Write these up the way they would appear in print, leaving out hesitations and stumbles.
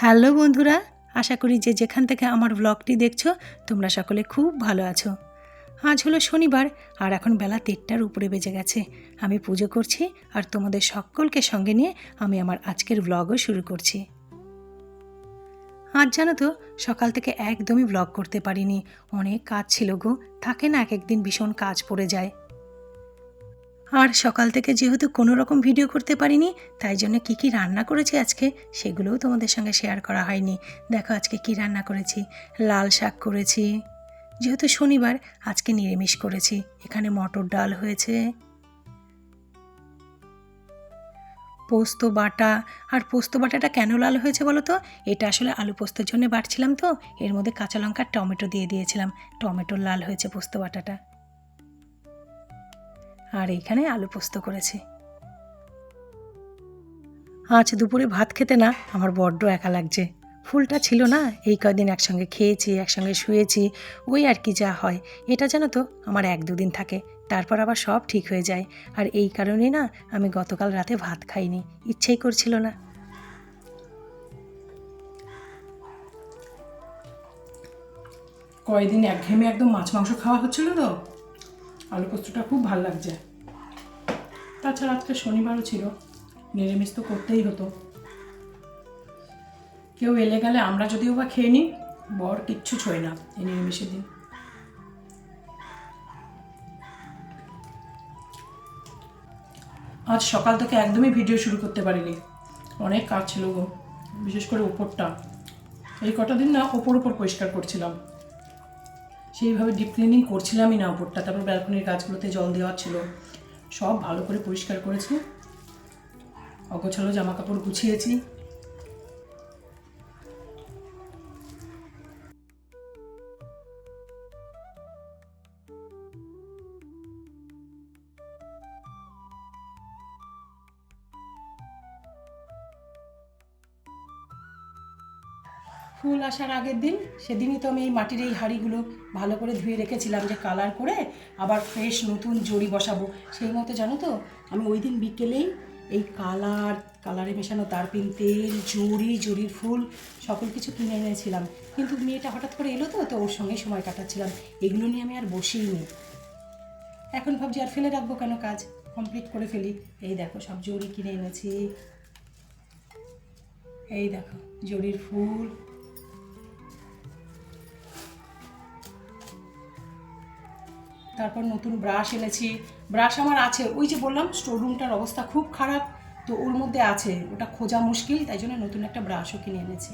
Hello বন্ধুরা, আশা করি যে যেখান থেকে আমার ব্লগটি দেখছো তোমরা সকলে খুব ভালো আছো। আজ হলো শনিবার আর এখন বেলা 3টার উপরে বেজে গেছে। আমি পুজো করছি আর তোমাদের সকলকে সঙ্গে নিয়ে আমি আমার আজকের ব্লগও শুরু করছি। আজ জানো তো সকাল থেকে একদমই ব্লগ করতে পারিনি, অনেক কাজ ছিল গো। থাকে না এক একদিন ভীষণ কাজ পড়ে যায়। আর সকাল থেকে যেহেতু কোনো রকম ভিডিও করতে পারিনি, তাই জন্য কী রান্না করেছি আজকে সেগুলোও তোমাদের সঙ্গে শেয়ার করা হয়নি। দেখো আজকে কি রান্না করেছি। লাল শাক করেছি, যেহেতু শনিবার আজকে নিরামিষ করেছি। এখানে মটর ডাল হয়েছে, পোস্ত বাটা। আর পোস্ত বাটাটা কেন লাল হয়েছে বলো তো? এটা আসলে আলু পোস্তর জন্য বাটছিলাম, তো এর মধ্যে কাঁচা লঙ্কা টমেটো দিয়ে দিয়েছিলাম, টমেটোর লাল হয়েছে পোস্ত বাটাটা। আর এইখানে আলু পোস্ত করেছি। আজ দুপুরে ভাত খেতে না আমার বড্ড একা লাগছে। ফুলটা ছিল না, এই কদিন একসঙ্গে খেয়েছি, একসঙ্গে শুয়েছি, ওই আর কি যা হয়। এটা জানো তো আমার 1-2 দিন থাকে, তারপর আবার সব ঠিক হয়ে যায়। আর এই কারণেই না আমি গতকাল রাতে ভাত খাইনি, ইচ্ছেই করছিল না। কয়েকদিন একঘেয়েমি একদম মাছ মাংস খাওয়া হচ্ছিল, তো আলু পোস্তটা খুব ভালো লাগছে। তাছাড়া আজকে শনিবারও ছিল, নিরামিষ তো করতেই হতো। কেউ এলে গেলে আমরা যদিও বা খেয়ে নিই, বর কিচ্ছু ছোঁয় না এই নিরামিষের দিন। আজ সকাল থেকে একদমই ভিডিও শুরু করতে পারিনি, অনেক কাজ ছিল গো। বিশেষ করে ওপরটা, এই কটা দিন না ওপর পরিষ্কার করছিলাম, সেইভাবে ডিপ ক্লিনিং করছিলামই না ওপরটা। তারপর ব্যালকনির গাছগুলোতে জল দেওয়া ছিল, সব ভালো করে পরিষ্কার করেছি। অগোছালো জামা কাপড় গুছিয়েছি। ফুল আসার আগের দিন, সেদিনই তো আমি এই মাটির এই হাঁড়িগুলো ভালো করে ধুয়ে রেখেছিলাম, যে কালার করে আবার ফ্রেশ নতুন জড়ি বসাবো। সেই মতো জানো তো আমি ওই দিন বিকেলেই এই কালারে মেশানো তারপিন তেল, জড়ির ফুল সকল কিছু কিনে এনেছিলাম। কিন্তু মেয়েটা হঠাৎ করে এলো, তো ওর সঙ্গেই সময় কাটাচ্ছিলাম, এগুলো নিয়ে আমি আর বসিনি। এখন ভাবছি আর ফেলে রাখবো কেন, কাজ কমপ্লিট করে ফেলি। এই দেখো সব জড়ি কিনে এনেছি, এই দেখো জড়ির ফুল। তারপর নতুন ব্রাশ এনেছি। ব্রাশ আমার আছে, ওই যে বললাম স্টোর রুমটার অবস্থা খুব খারাপ, তো ওর মধ্যে আছে, ওটা খোঁজা মুশকিল, তাই জন্য নতুন একটা ব্রাশও কিনে এনেছি।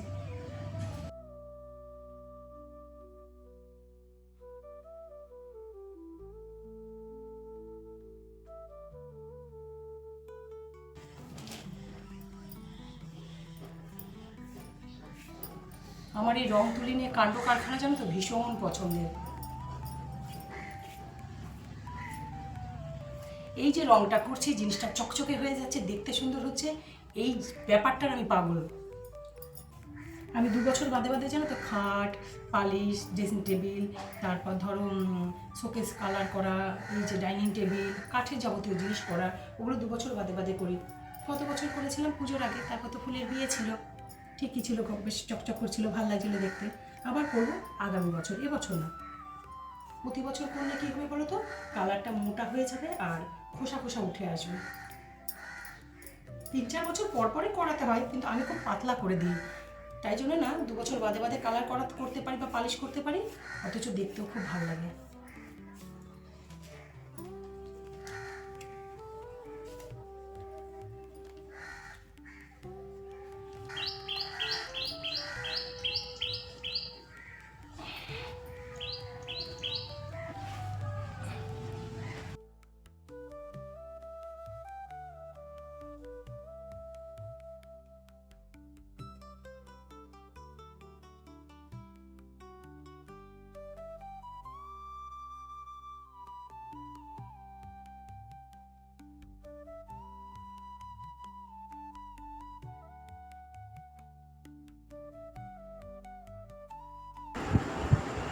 আমার এই রং তুলি নিয়ে কাণ্ড কারখানা জানো তো ভীষণ পছন্দের। এই যে রংটা করছি, জিনিসটা চকচকে হয়ে যাচ্ছে, দেখতে সুন্দর হচ্ছে, এই ব্যাপারটার আমি পাগল। আমি 2 বছর বাদে বাদে জানো তো খাট, পালিশ, ড্রেসিং টেবিল, তারপর ধরো শোকেস কালার করা, এই যে ডাইনিং টেবিল, কাঠের যাবতীয় জিনিস করা, ওগুলো 2 বছর বাদে বাদে করি। কত বছর করেছিলাম পুজোর আগে, তারপর তো ফুলের বিয়ে ছিল, ঠিকই ছিল, খুব বেশ চকচক করছিল, ভালো লাগছিলো দেখতে। আবার করবো আগামী বছর, এবছর না। প্রতি বছর করলে কী হবে বলো তো, কালারটা মোটা হয়ে যাবে আর খোসা খোসা উঠে আসবে। 3-4 বছর পর পরে করাতে হয়, কিন্তু আমি খুব পাতলা করে দিই, তাই জন্য না 2 বছর বাদে বাদে কালার করতে পারি বা পালিশ করতে পারি, অথচ দেখতেও খুব ভালো লাগে।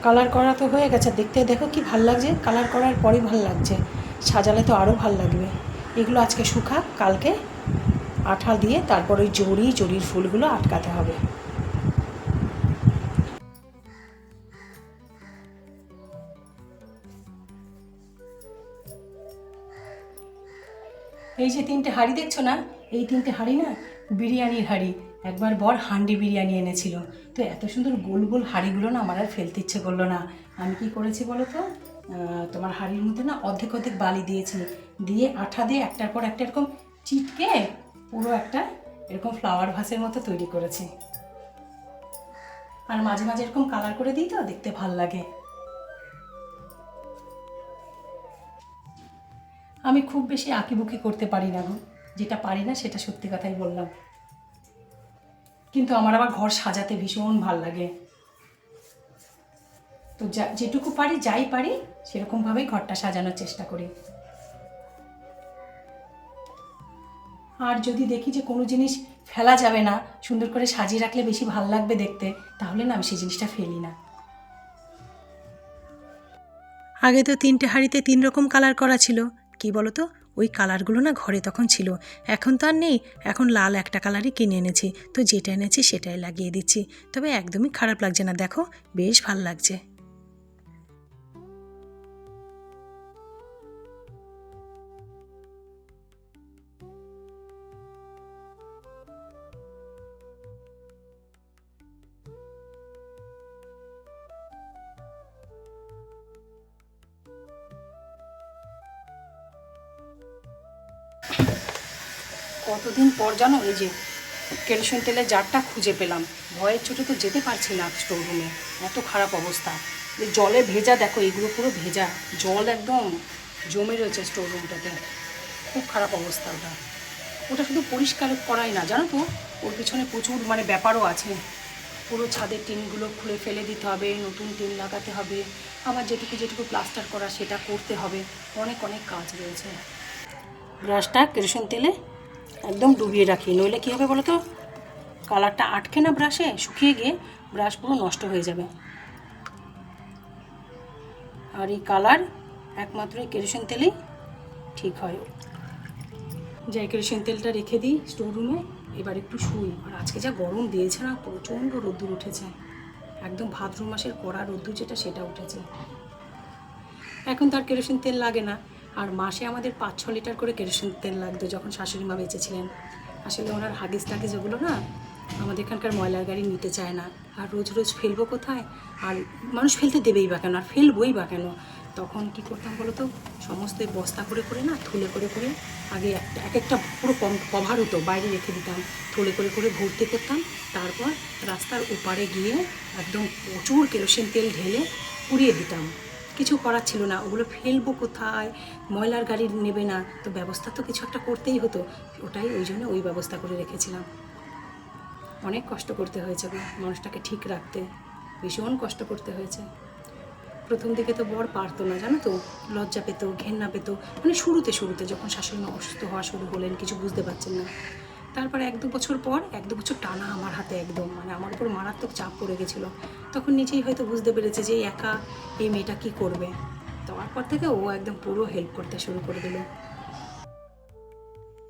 কালার করা তো হয়ে গেছে, দেখতে দেখো কি ভাল লাগছে, কালার করার পরেই ভাল লাগছে, সাজালে তো আরও ভাল লাগবে। এগুলো আজকে শুকাক, কালকে আঠা দিয়ে তারপর ওই জড়ির ফুলগুলো আটকাতে হবে। এই যে 3টে হাঁড়ি দেখছো না, এই 3টে হাঁড়ি না বিরিয়ানির হাঁড়ি। একবার বর হান্ডি বিরিয়ানি এনেছিল, তো এত সুন্দর গোল গোল হাঁড়িগুলো না আমার আর ফেলতে ইচ্ছে করলো না। আমি কি করেছি বলো তো, তোমার হাঁড়ির মধ্যে না অর্ধেক অর্ধেক বালি দিয়েছি, দিয়ে আঠা দিয়ে একটার পর একটা এরকম চিটকে পুরো একটা এরকম ফ্লাওয়ার ভাসের মতো তৈরি করেছি। আর মাঝে মাঝে এরকম কালার করে দিই, তো দেখতে ভাল লাগে। আমি খুব বেশি আঁকিবুকি করতে পারি না গো, যেটা পারি না সেটা সত্যি কথাই বললাম। কিন্তু আমার আবার ঘর সাজাতে ভীষণ ভাল লাগে, তো যেটুকু পারি, যাই পারি সেরকমভাবেই ঘরটা সাজানোর চেষ্টা করি। আর যদি দেখি যে কোনো জিনিস ফেলা যাবে না, সুন্দর করে সাজিয়ে রাখলে বেশি ভাল লাগবে দেখতে, তাহলে না আমি সেই জিনিসটা ফেলি না। আগে তো 3টে হাঁড়িতে 3 রকম কালার করা ছিল, কি বলো তো, ওই কালারগুলো না ঘরে তখন ছিল, এখন তো আর নেই। এখন লাল একটা কালারই কিনে এনেছি, তো যেটা এনেছি সেটাই লাগিয়ে দিচ্ছি। তবে একদমই খারাপ লাগছে না, দেখো বেশ ভাল লাগছে। কতদিন পর জানো এই যে কেরোসিন তেলের জারটা খুঁজে পেলাম। ভয়ের চোটে তো যেতে পারছি না স্টোর রুমে, এত খারাপ অবস্থা। এই জলে ভেজা, দেখো এগুলো পুরো ভেজা, জল একদম জমে রয়েছে স্টোর রুমটাতে, খুব খারাপ অবস্থা। ওটা শুধু পরিষ্কার করাই না জানো তো, ওর পিছনে প্রচুর মানে ব্যাপারও আছে। পুরো ছাদের টিনগুলো খুলে ফেলে দিতে হবে, নতুন টিন লাগাতে হবে, আবার যেটুকু যেটুকু প্লাস্টার করা সেটা করতে হবে, অনেক অনেক কাজ রয়েছে। ব্রাশটা কেরোসিন তেলে একদম ডুবিয়ে রাখি, নইলে কী হবে বলো তো, কালারটা আটকে না ব্রাশে, শুকিয়ে গিয়ে ব্রাশ পুরো নষ্ট হয়ে যাবে। আর এই কালার একমাত্র এই কেরোসিন তেলেই ঠিক হয়। যাই কেরোসিন তেলটা রেখে দিই স্টোর রুমে, এবার একটু শুই। আর আজকে যা গরম দিয়েছে না, প্রচণ্ড রোদ্দুর উঠেছে, একদম ভাদ্র মাসের কড়া রোদ্দুর যেটা সেটা উঠেছে। এখন তো আর কেরোসিন তেল লাগে না, আর মাসে আমাদের 5-6 লিটার করে কেরোসিন তেল লাগতো যখন শাশুড়ি মা বেঁচে ছিলেন। আসলে ওনার হাগিস টাগিস ওগুলো না আমাদের এখানকার ময়লার গাড়ি নিতে চায় না, আর রোজ রোজ ফেলবো কোথায়, আর মানুষ ফেলতে দেবেই বা কেন, আর ফেলবই বা কেন। তখন কি করতাম বলো তো, সমস্ত বস্তা করে করে না, থলে করে করে, আগে এক একটা পুরো কভার হতো, বাইরে রেখে দিতাম, থলে করে করে ভর্তি করতাম। তারপর রাস্তার ওপারে গিয়ে একদম প্রচুর কেরোসিন তেল ঢেলে পুড়িয়ে দিতাম। কিছু করার ছিল না, ওগুলো ফেলবো কোথায়, ময়লার গাড়ি নেবে না, তো ব্যবস্থা তো কিছু একটা করতেই হতো। ওটাই ওই জন্য ওই ব্যবস্থা করে রেখেছিলাম। অনেক কষ্ট করতে হয়েছে গো মানুষটাকে ঠিক রাখতে, ভীষণ কষ্ট করতে হয়েছে। প্রথম দিকে তো বর পারতো না জানো তো, লজ্জা পেত, ঘেন্না পেত, মানে শুরুতে শুরুতে যখন শাশুড়ি মা অসুস্থ হওয়া শুরু হলেন, কিছু বুঝতে পারছেন না। তারপর 1-2 বছর পর, 1-2 বছর টানা আমার হাতে একদম, মানে আমার উপর মারাত্মক চাপ পড়ে গেছিলো। তখন নিজেই হয়তো বুঝতে পেরেছে যে একা এই মেয়েটা কী করবে, তারপর থেকে ও একদম পুরো হেল্প করতে শুরু করে দিল।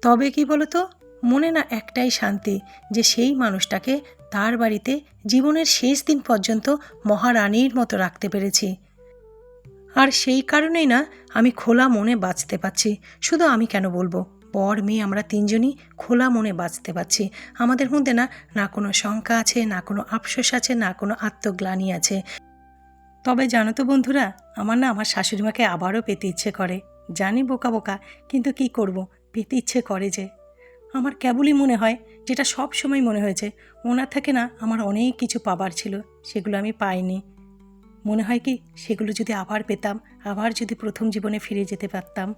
তবে কি বলতো, মনে না একটাই শান্তি, যে সেই মানুষটাকে তার বাড়িতে জীবনের শেষ দিন পর্যন্ত মহারানীর মতো রাখতে পেরেছি। আর সেই কারণেই না আমি খোলা মনে বাঁচতে পারছি। শুধু আমি কেন বলবো, বর মেয়ে আমরা 3জনই খোলা মনে বাঁচতে পারছি। আমাদের মধ্যে না না কোনো শঙ্কা আছে, না কোনো আফসোস আছে, না কোনো আত্মগ্লানি আছে। তবে জানো তো বন্ধুরা, আমার না আমার শাশুড়িমাকে আবারও পেতে ইচ্ছে করে। জানি বোকা বোকা, কিন্তু কি করব, পেতে ইচ্ছে করে যে। আমার কেবলই মনে হয়, যেটা সব সময় মনে হয়েছে, ওনার থেকে না আমার অনেক কিছু পাবার ছিল, সেগুলো আমি পাইনি। মনে হয় কি, সেগুলো যদি আবার পেতাম, আবার যদি প্রথম জীবনে ফিরে যেতে পারতাম।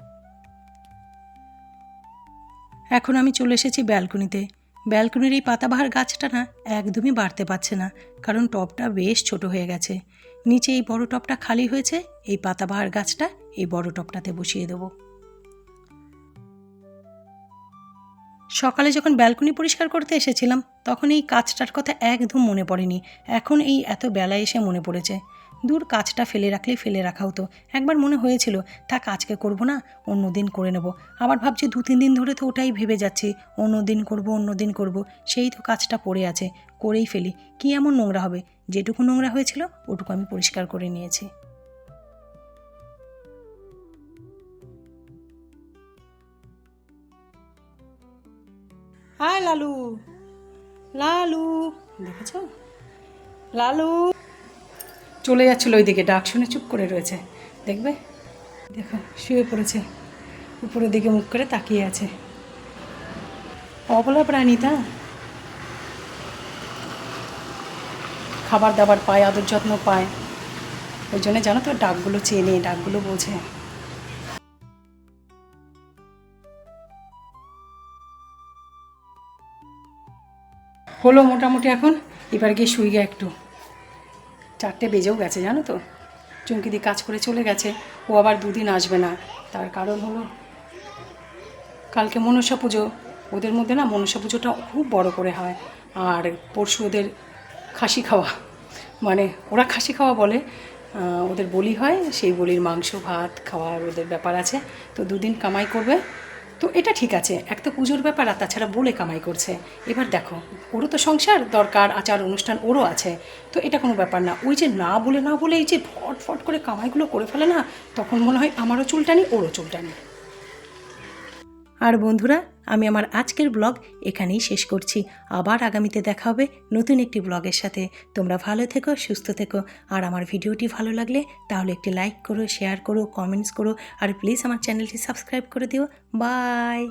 এখন আমি চলে এসেছি ব্যালকনিতে। ব্যালকনির এই পাতাবাহার গাছটা না একদমই বাড়তে পারছে না, কারণ টবটা বেশ ছোট হয়ে গেছে। নিচে এই বড় টবটা খালি হয়েছে, এই পাতাবাহার গাছটা এই বড় টবটাতে বসিয়ে দেবো। সকালে যখন ব্যালকনি পরিষ্কার করতে এসেছিলাম, তখন এই কাজটার কথা একদম মনে পড়েনি। এখন এই এত বেলায় এসে মনে পড়েছে। দূর, কাজটা ফেলে রাখলেই ফেলে রাখা হতো। একবার মনে হয়েছিল তা কাজকে করব না, অন্য দিন করে নেব। আবার ভাবছি 2-3 দিন ধরে তো ওটাই ভেবে যাচ্ছি, অন্য দিন করব, অন্য দিন করব। সেই তো কাজটা পড়ে আছে, করেই ফেলি। কি এমন নোংরা হবে, যেটুকু নোংরা হয়েছিল ওটুকু আমি পরিষ্কার করে নিয়েছি। আয় লালু, লালু, দেখেছ লালু চলে যাচ্ছিল ওইদিকে, ডাক শুনে চুপ করে রয়েছে। দেখবে, দেখো শুয়ে পড়েছে, উপরের দিকে মুখ করে তাকিয়ে আছে। অবলা প্রাণী তা, খাবার দাবার পায়, আদর যত্ন পায়, ওই জন্য জানো তো ডাকগুলো চেনে, ডাকগুলো বোঝে। হলো মোটামুটি, এখন এবার গিয়ে শুই গে একটু। 4টে বেজেও গেছে জানো তো। চুমকিদি কাজ করে চলে গেছে, ও আবার দুদিন আসবে না। তার কারণ হলো কালকে মনসা পুজো, ওদের মধ্যে না মনসা পুজোটা খুব বড় করে হয়। আর পরশু ওদের খাসি খাওয়া, মানে ওরা খাসি খাওয়া বলে, ওদের বলি হয়, সেই বলির মাংস ভাত খাওয়ার ওদের ব্যাপার আছে। তো দুদিন কামাই করবে, তো এটা ঠিক আছে, এক তো পুজোর ব্যাপার, আর তাছাড়া বলে কামাই করছে। এবার দেখো, ওরও তো সংসার দরকার, আচার অনুষ্ঠান ওরও আছে, তো এটা কোনো ব্যাপার না। ওই যে না বলে এই যে ফট ফট করে কামাইগুলো করে ফেলে না, তখন মনে হয় আমারও চুলটানি ওরও চুলটানি। আর বন্ধুরা, আমি আমার আজকের ব্লগ এখানেই শেষ করছি। আবার আগামীতে দেখা হবে নতুন একটি ব্লগের সাথে। তোমরা ভালো থেকো, সুস্থ থেকো। আর আমার ভিডিওটি ভালো লাগলে তাহলে একটি লাইক করো, শেয়ার করো, কমেন্টস করো, আর প্লিজ আমার চ্যানেলটি সাবস্ক্রাইব করে দিও। বাই।